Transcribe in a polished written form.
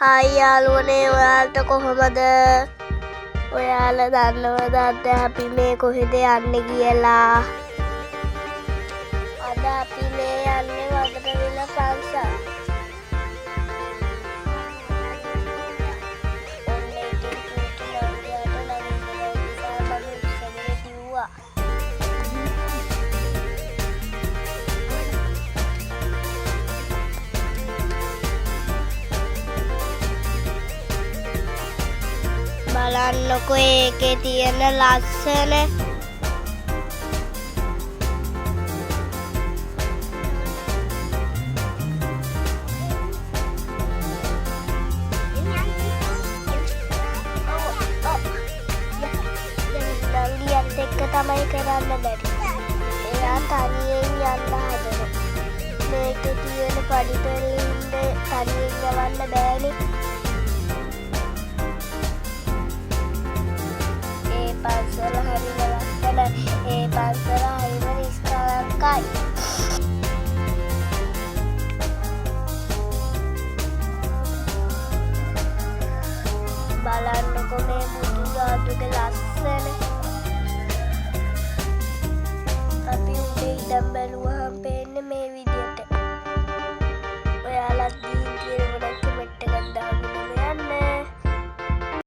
Hi යාළුවනේ ඔයාලට කොහොමද? ඔයාලා දන්නවද අද අපි මේ කොහෙද යන්නේ කියලා? අද අපි මේ යන්නේ වගරවිල පන්සල්. ඔන්න ඉතින් පුතු නංගියට නගින්න නිසා මම ඉස්සරහට කිව්වා. බලන්නකො ඒකේ තියෙන ලස්සන නංගියත් එක්ක තමයි කරන්න බැරි. එයා තනියෙන් යන්න හදනවා. මේකේ තියෙන පඩිපෙළින් තනියෙන් යවන්න බෑනේ. පන්සල හරිම ලස්සනයි. ඒ පන්සල හරිම නිස්කලංකයි. බලන්නකො මේ බුදුරදුගේ ලස්සන. අපි උදේ ඉඳන්ම